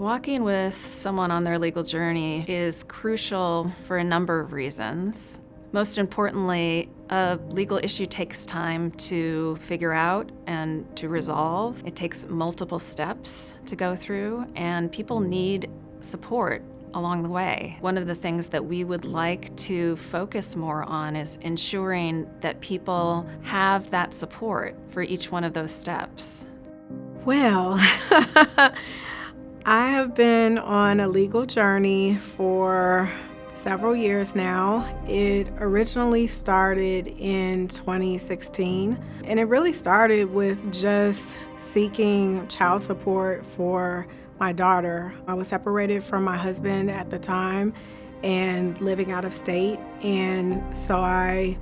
Walking with someone on their legal journey is crucial for a number of reasons. Most importantly, a legal issue takes time to figure out and to resolve. It takes multiple steps to go through, and people need support along the way. One of the things that we would like to focus more on is ensuring that people have that support for each one of those steps. Well, I have been on a legal journey for several years now. It originally started in 2016, and it really started with just seeking child support for my daughter. I was separated from my husband at the time and living out of state, and so I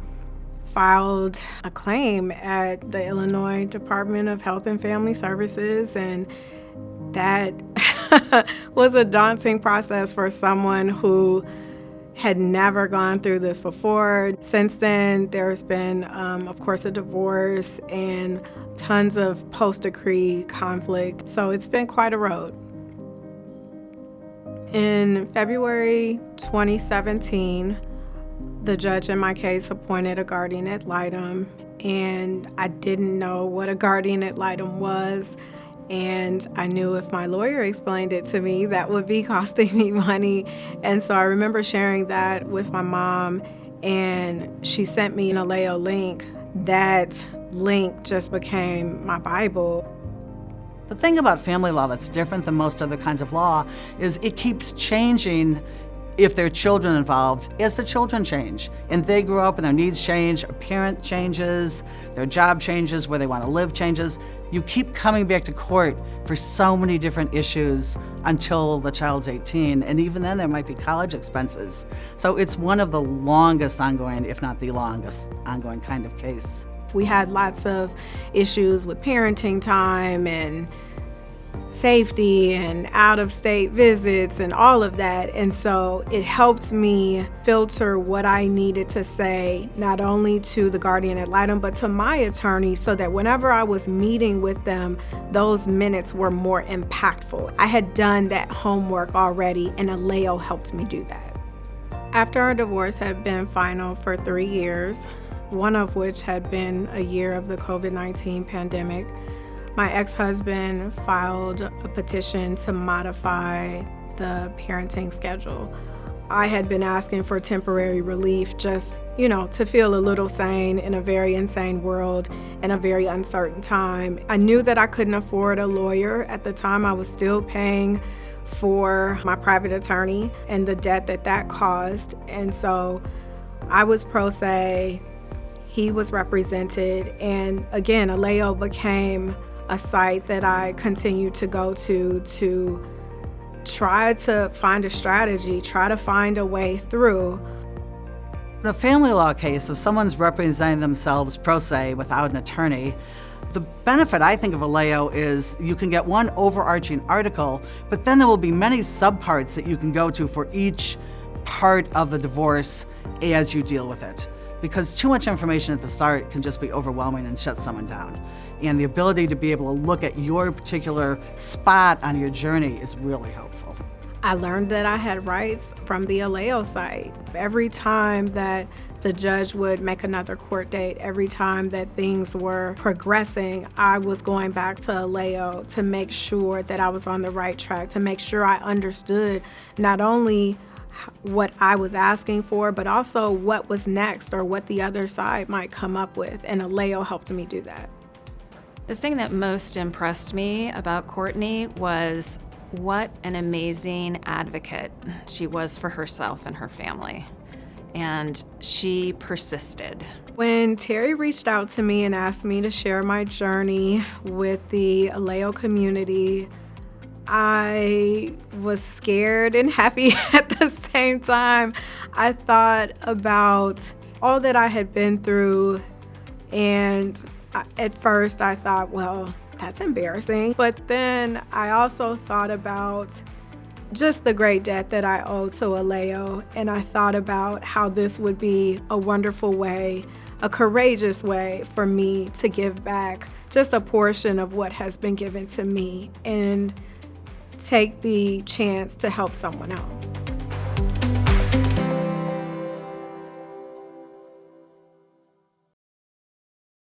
filed a claim at the Illinois Department of Health and Family Services, and that was a daunting process for someone who had never gone through this before. Since then, there's been, of course, a divorce and tons of post-decree conflict. So it's been quite a road. In February 2017, the judge in my case appointed a guardian ad litem, and I didn't know what a guardian ad litem was. And I knew if my lawyer explained it to me, that would be costing me money. And so I remember sharing that with my mom, and she sent me an ILAO link. That link just became my Bible. The thing about family law that's different than most other kinds of law is it keeps changing if there are children involved as the children change. And they grow up and their needs change, a parent changes, their job changes, where they want to live changes. You keep coming back to court for so many different issues until the child's 18, and even then there might be college expenses. So it's one of the longest ongoing, if not the longest ongoing kind of case. We had lots of issues with parenting time and safety and out-of-state visits and all of that. And so it helped me filter what I needed to say, not only to the guardian ad litem, but to my attorney, so that whenever I was meeting with them, those minutes were more impactful. I had done that homework already, and ILAO helped me do that. After our divorce had been final for 3 years, one of which had been a year of the COVID-19 pandemic, my ex-husband filed a petition to modify the parenting schedule. I had been asking for temporary relief just, to feel a little sane in a very insane world in a very uncertain time. I knew that I couldn't afford a lawyer. At the time, I was still paying for my private attorney and the debt that caused. And so I was pro se, he was represented, and again, ILAO became a site that I continued to go to try to find a strategy, try to find a way through. In a family law case, if someone's representing themselves pro se without an attorney, the benefit, I think, of ILAO is you can get one overarching article, but then there will be many subparts that you can go to for each part of the divorce as you deal with it. Because too much information at the start can just be overwhelming and shut someone down. And the ability to be able to look at your particular spot on your journey is really helpful. I learned that I had rights from the ILAO site. Every time that the judge would make another court date, every time that things were progressing, I was going back to ILAO to make sure that I was on the right track, to make sure I understood not only what I was asking for, but also what was next or what the other side might come up with, and ILAO helped me do that. The thing that most impressed me about Courtney was what an amazing advocate she was for herself and her family. And she persisted. When Terry reached out to me and asked me to share my journey with the ILAO community, I was scared and happy at the same time. I thought about all that I had been through, and at first I thought, well, that's embarrassing. But then I also thought about just the great debt that I owe to ILAO, and I thought about how this would be a wonderful way, a courageous way for me to give back just a portion of what has been given to me. And take the chance to help someone else.